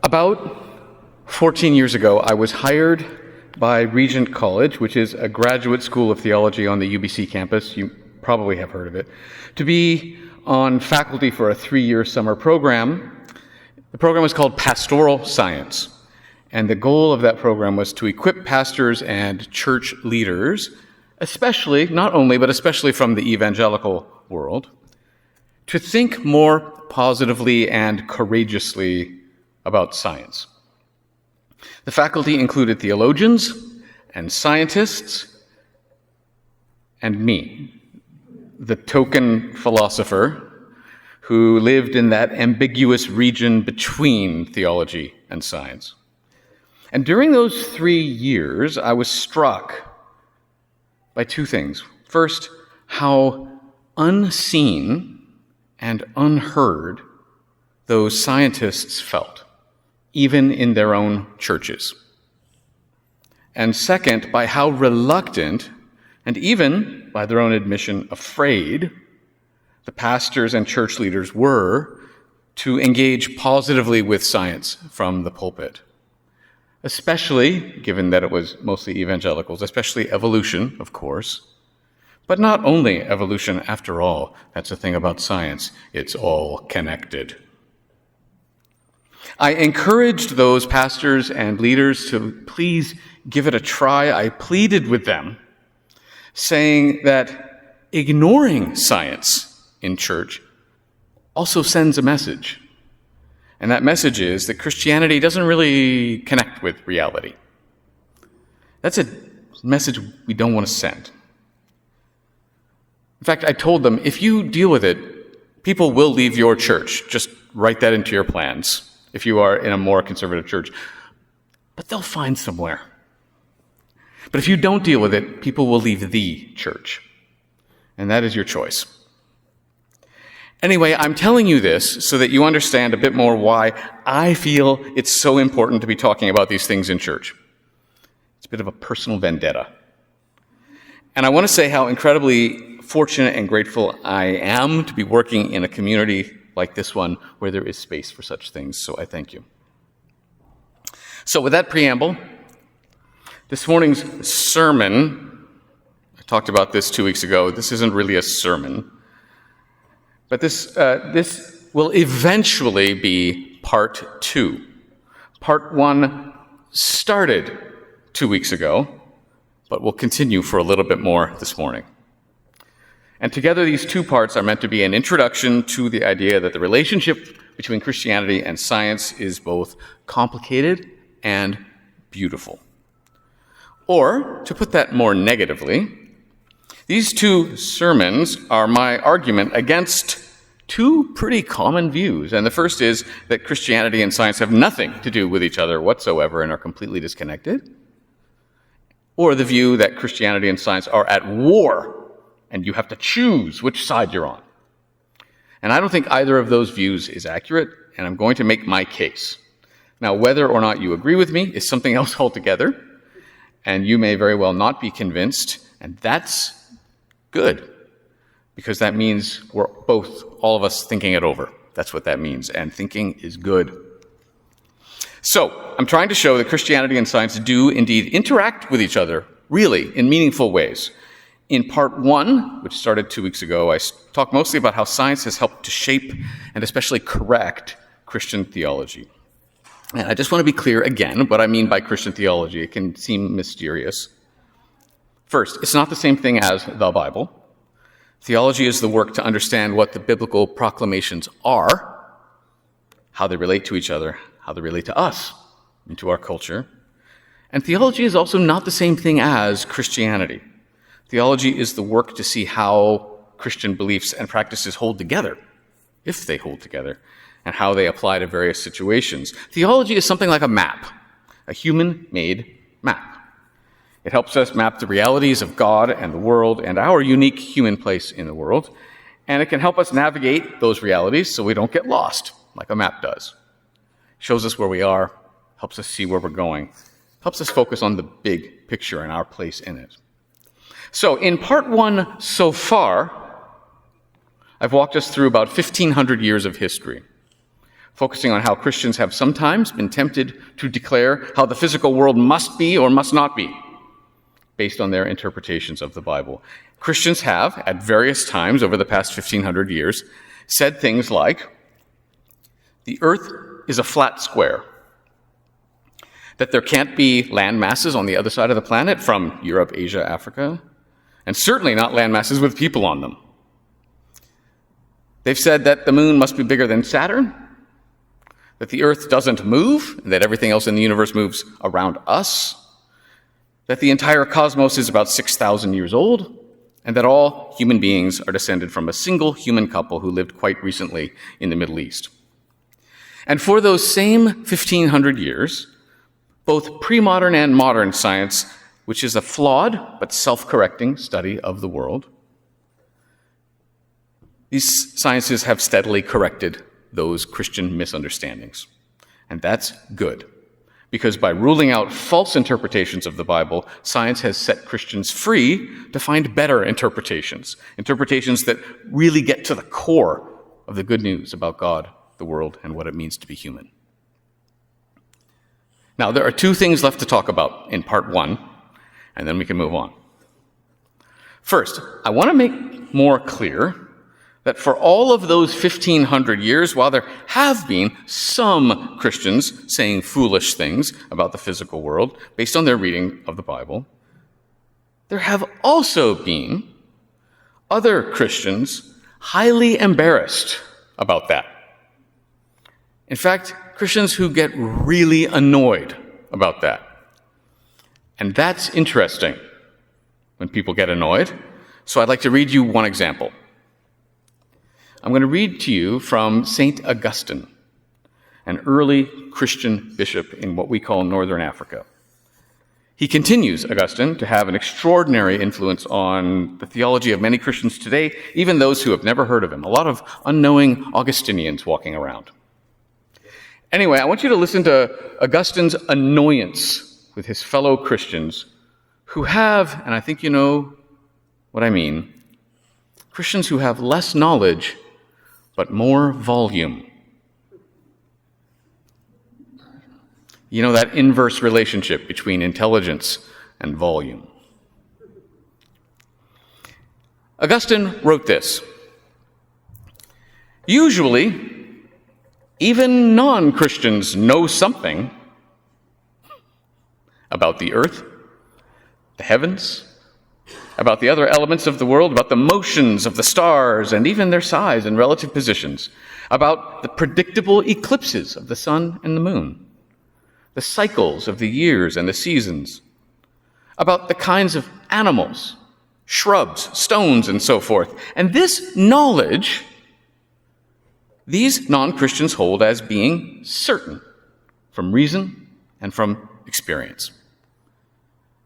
About 14 years ago, I was hired by Regent College, which is a graduate school of theology on the UBC campus. You probably have heard of it, to be on faculty for a 3-year summer program. The program was called Pastoral Science, and the goal of that program was to equip pastors and church leaders, especially, not only, but especially from the evangelical world, to think more positively and courageously about science. The faculty included theologians and scientists and me, the token philosopher who lived in that ambiguous region between theology and science. And during those 3 years, I was struck by two things. First, how unseen and unheard those scientists felt, even in their own churches. And second, by how reluctant, and even, by their own admission, afraid, the pastors and church leaders were to engage positively with science from the pulpit. Especially, given that it was mostly evangelicals, especially evolution, of course. But not only evolution, after all. That's the thing about science. It's all connected. I encouraged those pastors and leaders to please give it a try. I pleaded with them, saying that ignoring science in church also sends a message. And that message is that Christianity doesn't really connect with reality. That's a message we don't want to send. In fact, I told them, if you deal with it, people will leave your church. Just write that into your plans if you are in a more conservative church. But they'll find somewhere. But if you don't deal with it, people will leave the church. And that is your choice. Anyway, I'm telling you this so that you understand a bit more why I feel it's so important to be talking about these things in church. It's a bit of a personal vendetta. And I want to say how incredibly fortunate and grateful I am to be working in a community like this one where there is space for such things. So I thank you. So with that preamble, this morning's sermon, I talked about this 2 weeks ago. This isn't really a sermon. But this will eventually be part 2. Part 1 started 2 weeks ago, but will continue for a little bit more this morning. And together, these 2 parts are meant to be an introduction to the idea that the relationship between Christianity and science is both complicated and beautiful. Or, to put that more negatively, these 2 sermons are my argument against 2 pretty common views. And the first is that Christianity and science have nothing to do with each other whatsoever and are completely disconnected. Or the view that Christianity and science are at war, and you have to choose which side you're on. And I don't think either of those views is accurate, and I'm going to make my case. Now, whether or not you agree with me is something else altogether, and you may very well not be convinced, and that's good, because that means we're both, all of us, thinking it over. That's what that means, and thinking is good. So, I'm trying to show that Christianity and science do indeed interact with each other, really, in meaningful ways. In part 1, which started 2 weeks ago, I talked mostly about how science has helped to shape and especially correct Christian theology. And I just want to be clear again what I mean by Christian theology. It can seem mysterious. First, it's not the same thing as the Bible. Theology is the work to understand what the biblical proclamations are, how they relate to each other, how they relate to us, and to our culture. And theology is also not the same thing as Christianity. Theology is the work to see how Christian beliefs and practices hold together, if they hold together, and how they apply to various situations. Theology is something like a map, a human-made map. It helps us map the realities of God and the world and our unique human place in the world, and it can help us navigate those realities so we don't get lost, like a map does. It shows us where we are, helps us see where we're going, helps us focus on the big picture and our place in it. So, in part 1 so far, I've walked us through about 1,500 years of history, focusing on how Christians have sometimes been tempted to declare how the physical world must be or must not be, based on their interpretations of the Bible. Christians have, at various times over the past 1,500 years, said things like, the earth is a flat square, that there can't be land masses on the other side of the planet from Europe, Asia, Africa, and certainly not land masses with people on them. They've said that the moon must be bigger than Saturn, that the earth doesn't move, and that everything else in the universe moves around us, that the entire cosmos is about 6,000 years old, and that all human beings are descended from a single human couple who lived quite recently in the Middle East. And for those same 1,500 years, both pre-modern and modern science, which is a flawed but self-correcting study of the world, these sciences have steadily corrected those Christian misunderstandings. And that's good, because by ruling out false interpretations of the Bible, science has set Christians free to find better interpretations that really get to the core of the good news about God, the world, and what it means to be human. Now, there are two things left to talk about in part one, and then we can move on. First, I want to make more clear that for all of those 1,500 years, while there have been some Christians saying foolish things about the physical world based on their reading of the Bible, there have also been other Christians highly embarrassed about that. In fact, Christians who get really annoyed about that. And that's interesting when people get annoyed. So I'd like to read you one example. I'm going to read to you from St. Augustine, an early Christian bishop in what we call Northern Africa. He continues, Augustine, to have an extraordinary influence on the theology of many Christians today, even those who have never heard of him. A lot of unknowing Augustinians walking around. Anyway, I want you to listen to Augustine's annoyance with his fellow Christians who have, and I think you know what I mean, Christians who have less knowledge but more volume. You know, that inverse relationship between intelligence and volume. Augustine wrote this: usually, even non-Christians know something about the earth, the heavens, about the other elements of the world, about the motions of the stars and even their size and relative positions, about the predictable eclipses of the sun and the moon, the cycles of the years and the seasons, about the kinds of animals, shrubs, stones, and so forth. And this knowledge, these non-Christians hold as being certain from reason and from experience.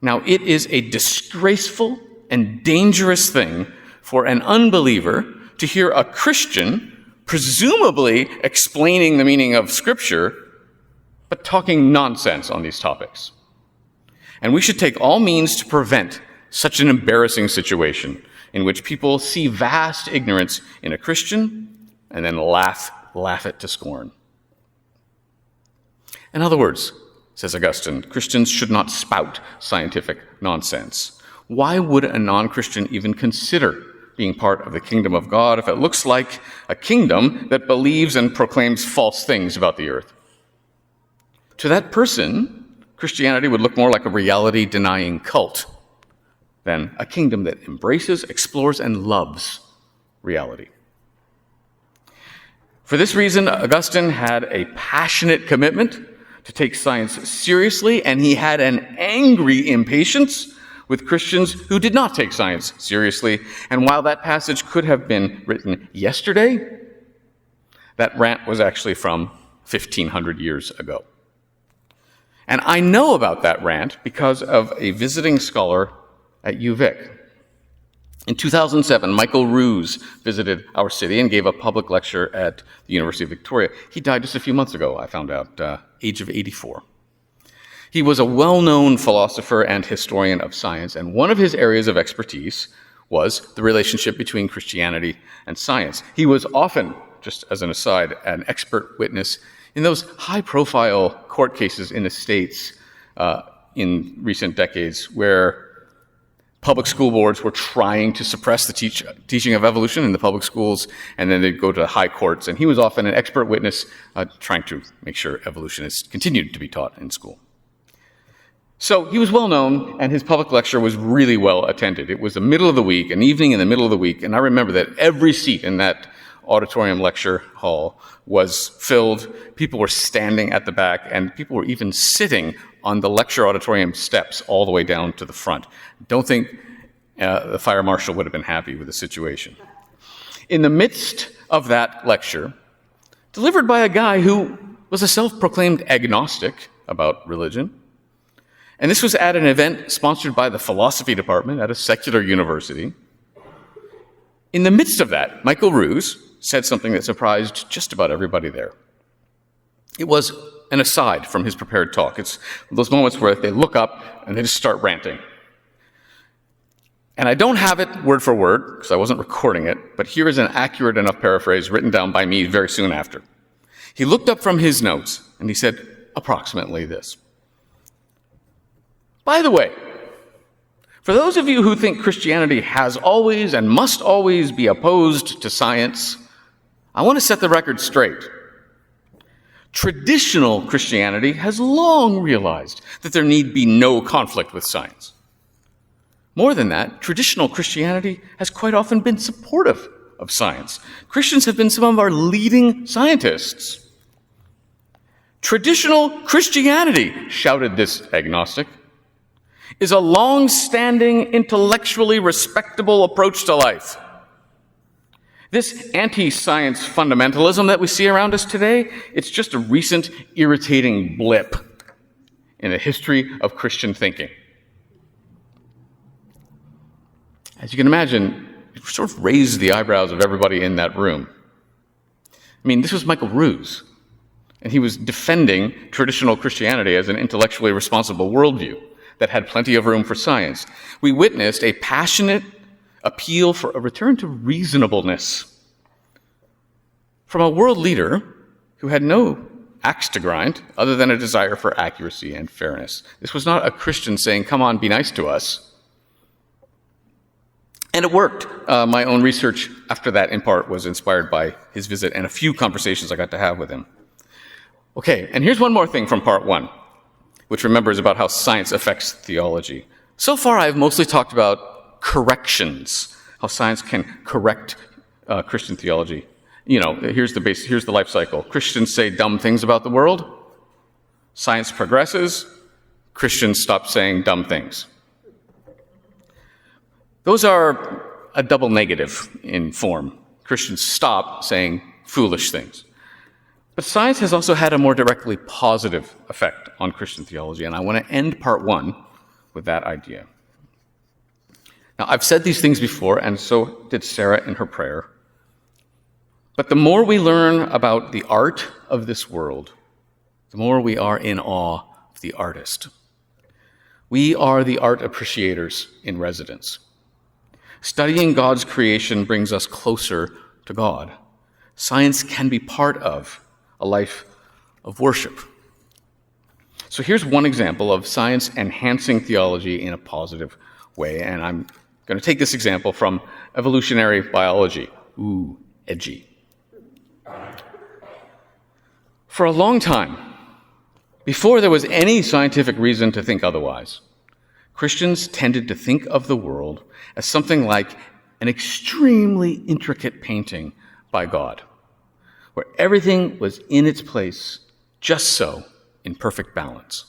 Now, it is a disgraceful and dangerous thing for an unbeliever to hear a Christian presumably explaining the meaning of Scripture, but talking nonsense on these topics. And we should take all means to prevent such an embarrassing situation in which people see vast ignorance in a Christian and then laugh it to scorn. In other words, says Augustine, Christians should not spout scientific nonsense. Why would a non-Christian even consider being part of the kingdom of God if it looks like a kingdom that believes and proclaims false things about the earth? To that person, Christianity would look more like a reality-denying cult than a kingdom that embraces, explores, and loves reality. For this reason, Augustine had a passionate commitment to take science seriously, and he had an angry impatience with Christians who did not take science seriously. And while that passage could have been written yesterday, that rant was actually from 1,500 years ago. And I know about that rant because of a visiting scholar at UVic. In 2007, Michael Ruse visited our city and gave a public lecture at the University of Victoria. He died just a few months ago, I found out, age of 84. He was a well-known philosopher and historian of science, and one of his areas of expertise was the relationship between Christianity and science. He was often just as an aside, an expert witness in those high-profile court cases in the States in recent decades where public school boards were trying to suppress the teaching of evolution in the public schools, and then they'd go to the high courts. And he was often an expert witness trying to make sure evolution is continued to be taught in school. So he was well known, and his public lecture was really well attended. It was the middle of the week, an evening in the middle of the week, and I remember that every seat in that auditorium lecture hall was filled. People were standing at the back, and people were even sitting on the lecture auditorium steps all the way down to the front. Don't think the fire marshal would have been happy with the situation. In the midst of that lecture, delivered by a guy who was a self-proclaimed agnostic about religion, and this was at an event sponsored by the philosophy department at a secular university, in the midst of that, Michael Ruse said something that surprised just about everybody there. It was an aside from his prepared talk. It's those moments where they look up and they just start ranting. And I don't have it word for word, because I wasn't recording it, but here is an accurate enough paraphrase written down by me very soon after. He looked up from his notes and he said approximately this. By the way, for those of you who think Christianity has always and must always be opposed to science, I want to set the record straight. Traditional Christianity has long realized that there need be no conflict with science. More than that, traditional Christianity has quite often been supportive of science. Christians have been some of our leading scientists. Traditional Christianity, shouted this agnostic, is a long-standing, intellectually respectable approach to life. This anti-science fundamentalism that we see around us today, it's just a recent irritating blip in the history of Christian thinking. As you can imagine, it sort of raised the eyebrows of everybody in that room. I mean, this was Michael Ruse, and he was defending traditional Christianity as an intellectually responsible worldview that had plenty of room for science. We witnessed a passionate appeal for a return to reasonableness from a world leader who had no axe to grind other than a desire for accuracy and fairness. This was not a Christian saying, come on, be nice to us. And it worked. My own research after that, in part, was inspired by his visit and a few conversations I got to have with him. Okay, and here's one more thing from part one, which remember is about how science affects theology. So far, I've mostly talked about corrections, how science can correct Christian theology. You know, here's the life cycle. Christians say dumb things about the world. Science progresses. Christians stop saying dumb things. Those are a double negative in form. Christians stop saying foolish things. But science has also had a more directly positive effect on Christian theology, and I want to end part one with that idea. Now, I've said these things before, and so did Sarah in her prayer. But the more we learn about the art of this world, the more we are in awe of the artist. We are the art appreciators in residence. Studying God's creation brings us closer to God. Science can be part of a life of worship. So here's one example of science enhancing theology in a positive way, and I'm going to take this example from evolutionary biology. Ooh, edgy. For a long time, before there was any scientific reason to think otherwise, Christians tended to think of the world as something like an extremely intricate painting by God, where everything was in its place, just so, in perfect balance.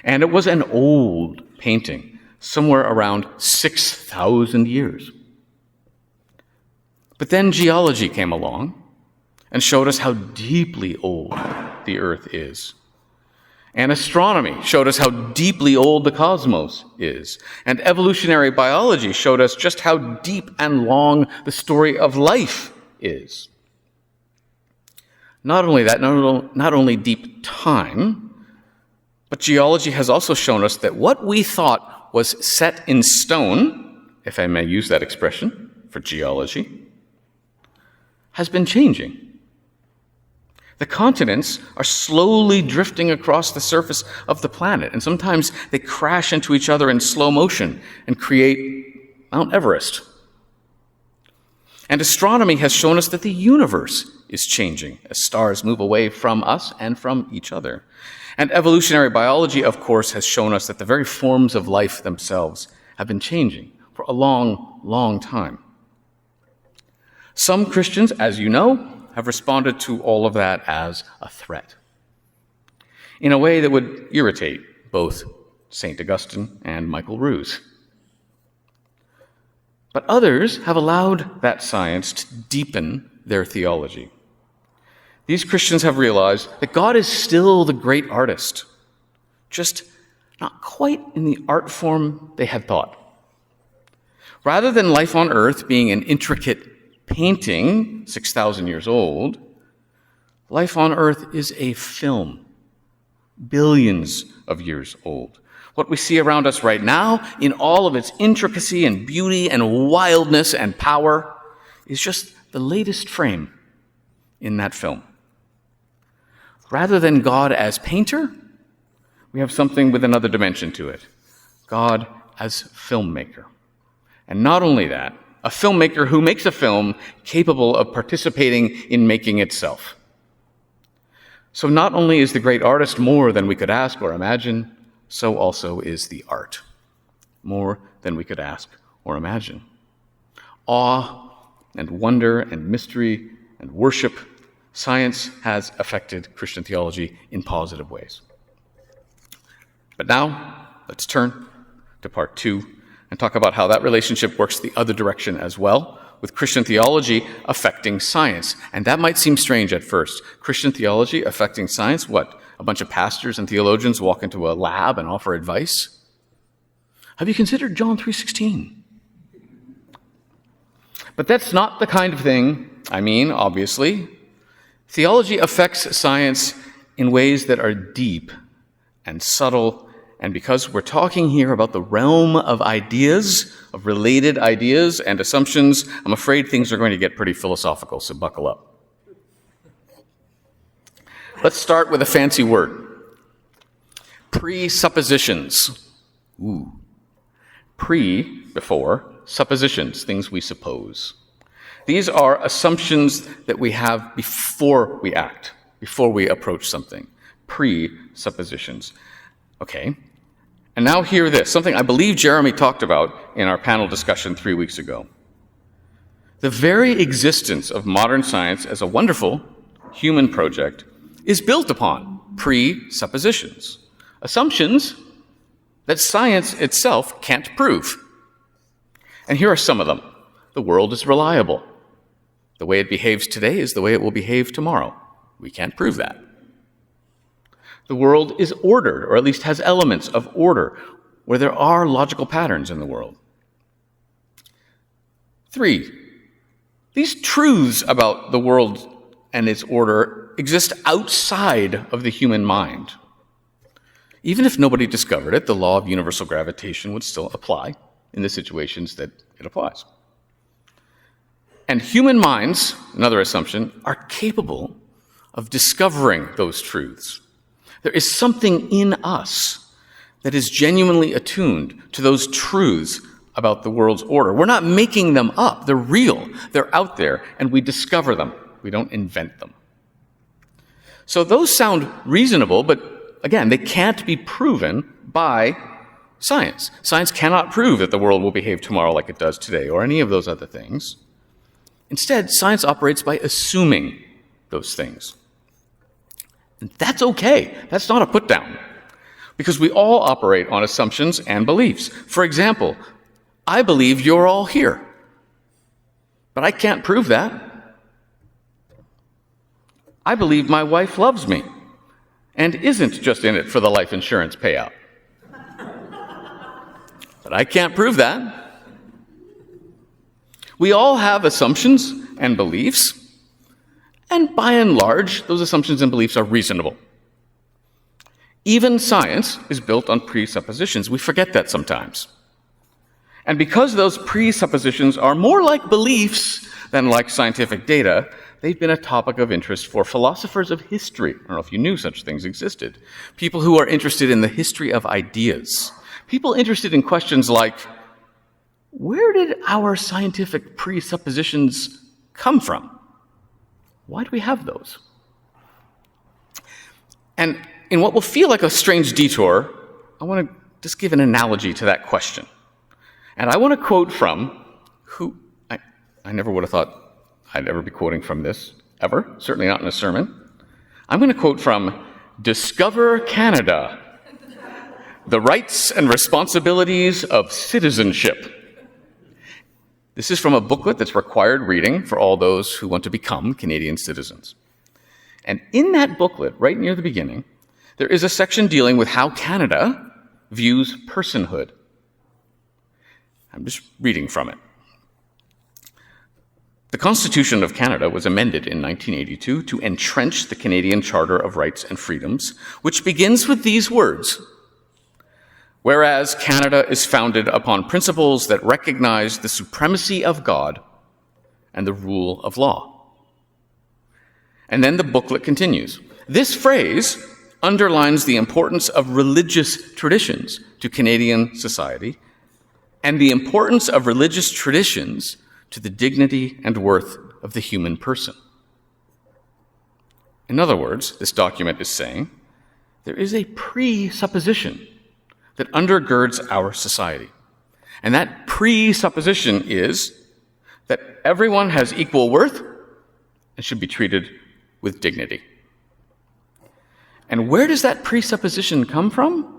And it was an old painting, somewhere around 6,000 years. But then geology came along and showed us how deeply old the earth is. And astronomy showed us how deeply old the cosmos is. And evolutionary biology showed us just how deep and long the story of life is. Not only that, not only deep time, but geology has also shown us that what we thought was set in stone, if I may use that expression for geology, has been changing. The continents are slowly drifting across the surface of the planet, and sometimes they crash into each other in slow motion and create Mount Everest. And astronomy has shown us that the universe is changing as stars move away from us and from each other. And evolutionary biology, of course, has shown us that the very forms of life themselves have been changing for a long, long time. Some Christians, as you know, have responded to all of that as a threat in a way that would irritate both St. Augustine and Michael Ruse. But others have allowed that science to deepen their theology. These Christians have realized that God is still the great artist, just not quite in the art form they had thought. Rather than life on earth being an intricate painting 6,000 years old, life on earth is a film, billions of years old. What we see around us right now, in all of its intricacy and beauty and wildness and power, is just the latest frame in that film. Rather than God as painter, we have something with another dimension to it. God as filmmaker. And not only that, a filmmaker who makes a film capable of participating in making itself. So not only is the great artist more than we could ask or imagine, so also is the art, more than we could ask or imagine. Awe and wonder and mystery and worship, science has affected Christian theology in positive ways. But now, let's turn to part 2 and talk about how that relationship works the other direction as well, with Christian theology affecting science. And that might seem strange at first. Christian theology affecting science? What? A bunch of pastors and theologians walk into a lab and offer advice? Have you considered John 3:16? But that's not the kind of thing, obviously. Theology affects science in ways that are deep and subtle. And because we're talking here about the realm of ideas, of related ideas and assumptions, I'm afraid things are going to get pretty philosophical, so buckle up. Let's start with a fancy word. Presuppositions. Before, suppositions, things we suppose. These are assumptions that we have before we act, before we approach something. Presuppositions. Okay. And now hear this, something I believe Jeremy talked about in our panel discussion 3 weeks ago. The very existence of modern science as a wonderful human project is built upon presuppositions, assumptions that science itself can't prove. And here are some of them. The world is reliable. The way it behaves today is the way it will behave tomorrow. We can't prove that. The world is ordered, or at least has elements of order, where there are logical patterns in the world. 3, these truths about the world and its order exist outside of the human mind. Even if nobody discovered it, the law of universal gravitation would still apply in the situations that it applies. And human minds, another assumption, are capable of discovering those truths. There is something in us that is genuinely attuned to those truths about the world's order. We're not making them up. They're real. They're out there, and we discover them. We don't invent them. So those sound reasonable, but again, they can't be proven by science. Science cannot prove that the world will behave tomorrow like it does today, or any of those other things. Instead, science operates by assuming those things. And that's okay. That's not a put down. Because we all operate on assumptions and beliefs. For example, I believe you're all here. But I can't prove that. I believe my wife loves me and isn't just in it for the life insurance payout. But I can't prove that. We all have assumptions and beliefs. And by and large, those assumptions and beliefs are reasonable. Even science is built on presuppositions. We forget that sometimes. And because those presuppositions are more like beliefs than like scientific data, they've been a topic of interest for philosophers of history. I don't know if you knew such things existed. People who are interested in the history of ideas. People interested in questions like, where did our scientific presuppositions come from? Why do we have those? And in what will feel like a strange detour, I want to just give an analogy to that question. And I want to quote from who, I never would have thought I'd ever be quoting from this, ever, certainly not in a sermon. I'm going to quote from Discover Canada, The Rights and Responsibilities of Citizenship. This is from a booklet that's required reading for all those who want to become Canadian citizens. And in that booklet, right near the beginning, there is a section dealing with how Canada views personhood. I'm just reading from it. The Constitution of Canada was amended in 1982 to entrench the Canadian Charter of Rights and Freedoms, which begins with these words: whereas Canada is founded upon principles that recognize the supremacy of God and the rule of law. And then the booklet continues. This phrase underlines the importance of religious traditions to Canadian society and the importance of religious traditions to the dignity and worth of the human person. In other words, this document is saying there is a presupposition that undergirds our society. And that presupposition is that everyone has equal worth and should be treated with dignity. And where does that presupposition come from?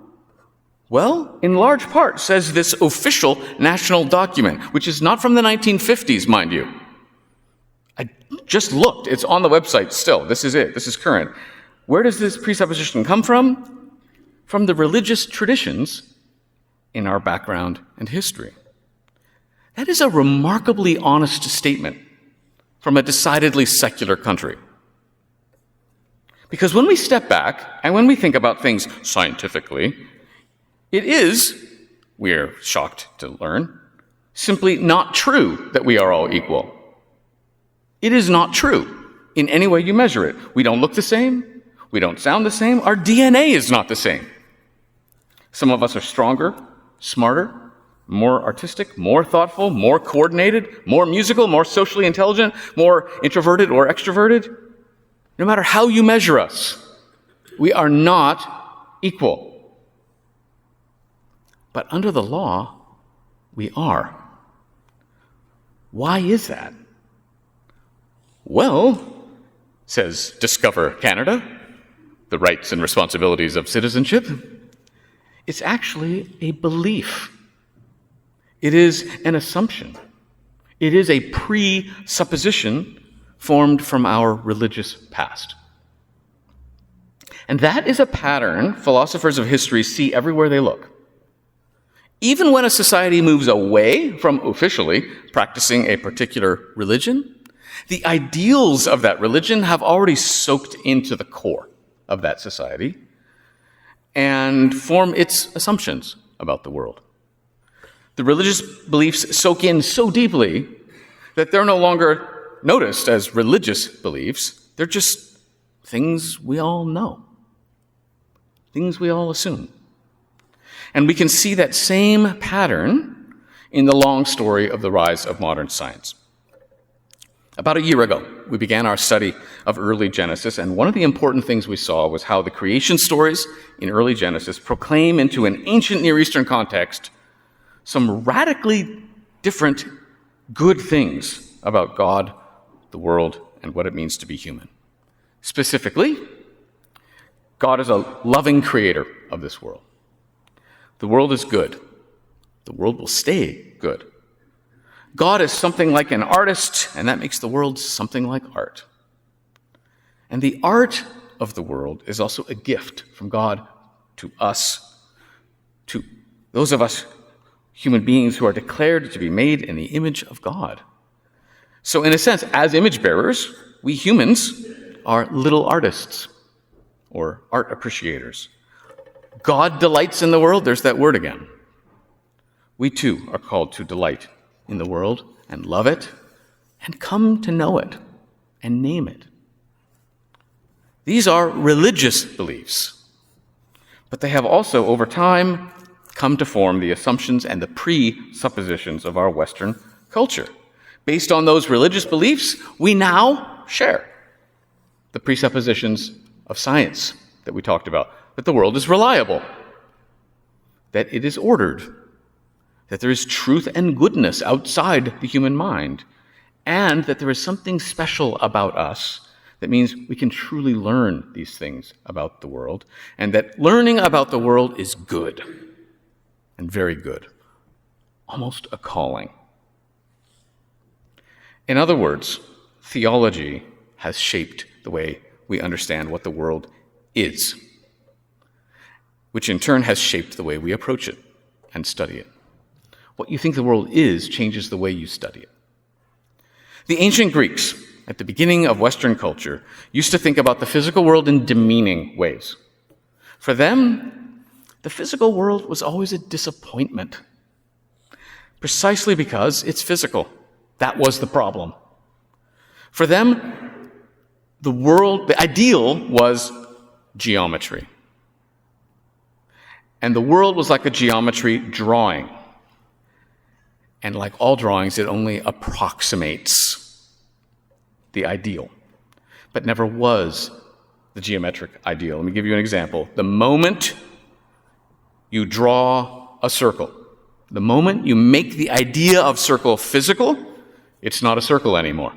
Well, in large part, says this official national document, which is not from the 1950s, mind you. I just looked. It's on the website still. This is it. This is current. Where does this presupposition come from? From the religious traditions in our background and history. That is a remarkably honest statement from a decidedly secular country. Because when we step back and when we think about things scientifically, it is, we're shocked to learn, simply not true that we are all equal. It is not true in any way you measure it. We don't look the same. We don't sound the same. Our DNA is not the same. Some of us are stronger, smarter, more artistic, more thoughtful, more coordinated, more musical, more socially intelligent, more introverted or extroverted. No matter how you measure us, we are not equal. But under the law, we are. Why is that? Well, says Discover Canada, The Rights and Responsibilities of Citizenship, it's actually a belief. It is an assumption. It is a presupposition formed from our religious past. And that is a pattern philosophers of history see everywhere they look. Even when a society moves away from officially practicing a particular religion, the ideals of that religion have already soaked into the core of that society and form its assumptions about the world. The religious beliefs soak in so deeply that they're no longer noticed as religious beliefs. They're just things we all know, things we all assume. And we can see that same pattern in the long story of the rise of modern science. About a year ago, we began our study of early Genesis, and one of the important things we saw was how the creation stories in early Genesis proclaim into an ancient Near Eastern context some radically different good things about God, the world, and what it means to be human. Specifically, God is a loving creator of this world. The world is good. The world will stay good. God is something like an artist, and that makes the world something like art. And the art of the world is also a gift from God to us, to those of us human beings who are declared to be made in the image of God. So in a sense, as image bearers, we humans are little artists or art appreciators. God delights in the world. There's that word again. We too are called to delight in the world and love it and come to know it and name it. These are religious beliefs, but they have also, over time, come to form the assumptions and the presuppositions of our Western culture. Based on those religious beliefs, we now share the presuppositions of science that we talked about, that the world is reliable, that it is ordered, that there is truth and goodness outside the human mind, and that there is something special about us that means we can truly learn these things about the world, and that learning about the world is good, and very good, almost a calling. In other words, theology has shaped the way we understand what the world is, which in turn has shaped the way we approach it and study it. What you think the world is changes the way you study it. The ancient Greeks, at the beginning of Western culture, used to think about the physical world in demeaning ways. For them, the physical world was always a disappointment, precisely because it's physical. That was the problem. For them, the ideal was geometry. And the world was like a geometry drawing. And like all drawings, it only approximates the ideal, but never was the geometric ideal. Let me give you an example. The moment you draw a circle, the moment you make the idea of circle physical, it's not a circle anymore.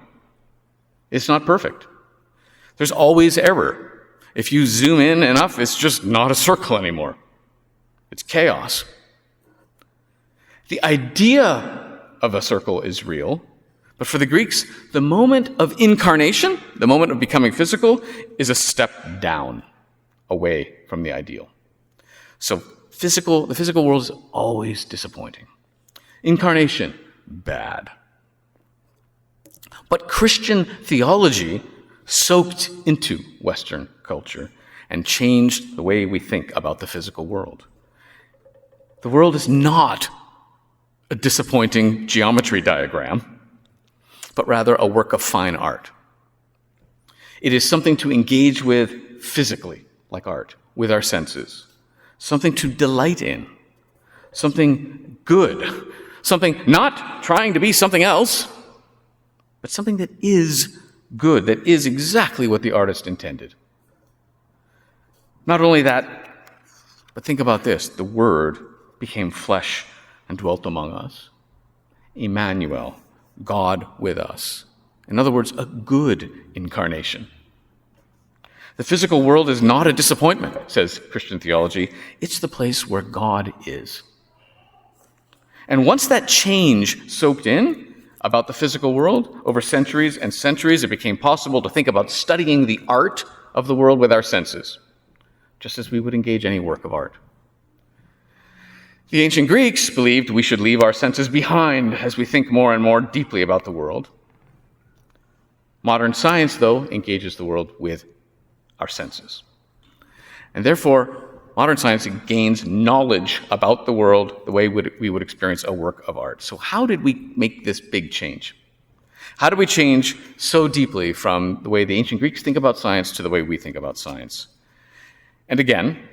It's not perfect. There's always error. If you zoom in enough, it's just not a circle anymore. It's chaos. The idea of a circle is real, but for the Greeks, the moment of incarnation, the moment of becoming physical, is a step down, away from the ideal. So the physical world is always disappointing. Incarnation, bad. But Christian theology soaked into Western culture and changed the way we think about the physical world. The world is not a disappointing geometry diagram, but rather a work of fine art. It is something to engage with physically, like art, with our senses, something to delight in, something good, something not trying to be something else, but something that is good, that is exactly what the artist intended. Not only that, but think about this. The Word became flesh and dwelt among us. Emmanuel, God with us. In other words, a good incarnation. The physical world is not a disappointment, says Christian theology. It's the place where God is. And once that change soaked in about the physical world, over centuries and centuries, it became possible to think about studying the art of the world with our senses, just as we would engage any work of art. The ancient Greeks believed we should leave our senses behind as we think more and more deeply about the world. Modern science, though, engages the world with our senses. And therefore, modern science gains knowledge about the world the way we would experience a work of art. So how did we make this big change? How did we change so deeply from the way the ancient Greeks think about science to the way we think about science? And again,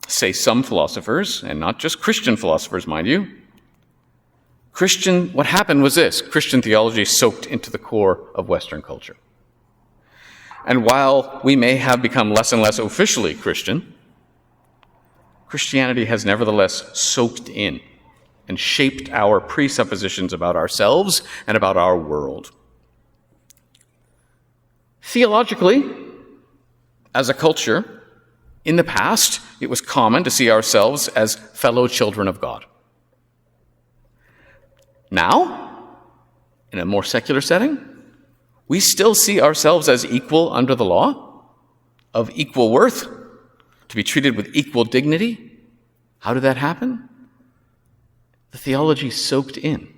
say some philosophers, and not just Christian philosophers, mind you, what happened was this: Christian theology soaked into the core of Western culture. And while we may have become less and less officially Christian, Christianity has nevertheless soaked in and shaped our presuppositions about ourselves and about our world. Theologically, as a culture, in the past, it was common to see ourselves as fellow children of God. Now, in a more secular setting, we still see ourselves as equal under the law, of equal worth, to be treated with equal dignity. How did that happen? The theology soaked in.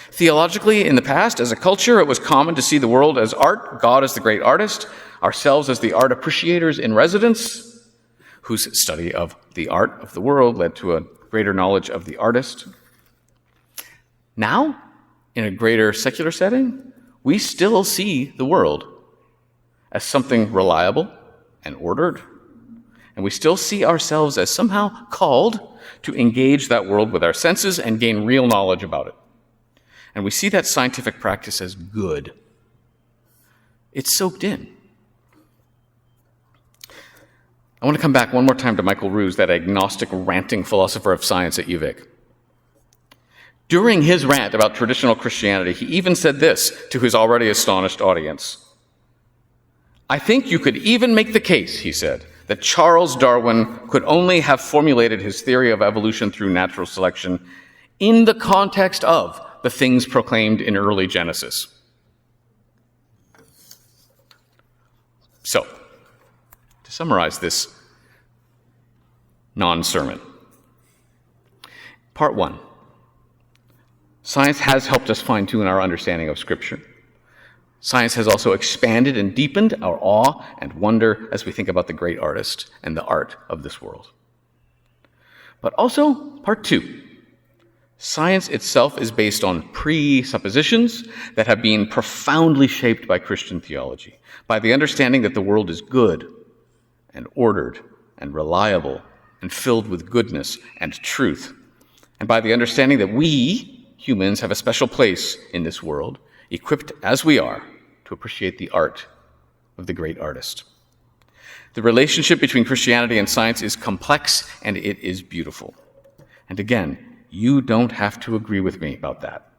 Theologically, in the past, as a culture, it was common to see the world as art, God as the great artist, ourselves as the art appreciators in residence, whose study of the art of the world led to a greater knowledge of the artist. Now, in a greater secular setting, we still see the world as something reliable and ordered, and we still see ourselves as somehow called to engage that world with our senses and gain real knowledge about it. And we see that scientific practice as good. It's soaked in. I want to come back one more time to Michael Ruse, that agnostic, ranting philosopher of science at UVic. During his rant about traditional Christianity, he even said this to his already astonished audience. "I think you could even make the case," he said, "that Charles Darwin could only have formulated his theory of evolution through natural selection in the context of the things proclaimed in early Genesis." So, to summarize this non-sermon, part one, science has helped us fine-tune our understanding of Scripture. Science has also expanded and deepened our awe and wonder as we think about the great artist and the art of this world. But also, part two, science itself is based on presuppositions that have been profoundly shaped by Christian theology, by the understanding that the world is good and ordered and reliable and filled with goodness and truth, and by the understanding that we, humans, have a special place in this world, equipped as we are to appreciate the art of the great artist. The relationship between Christianity and science is complex and it is beautiful. And again, you don't have to agree with me about that.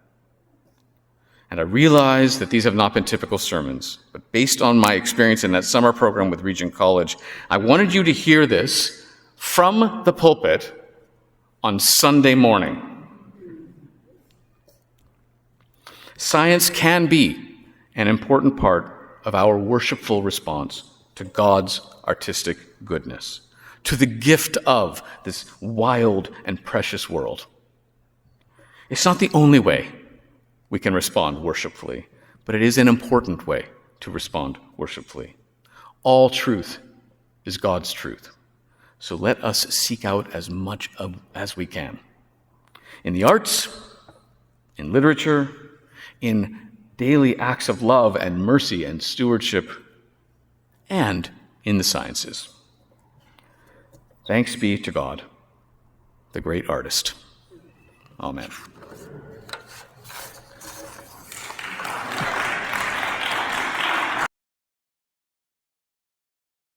And I realize that these have not been typical sermons, but based on my experience in that summer program with Regent College, I wanted you to hear this from the pulpit on Sunday morning. Science can be an important part of our worshipful response to God's artistic goodness, to the gift of this wild and precious world. It's not the only way we can respond worshipfully, but it is an important way to respond worshipfully. All truth is God's truth, so let us seek out as much as we can. In the arts, in literature, in daily acts of love and mercy and stewardship, and in the sciences. Thanks be to God, the great artist. Amen.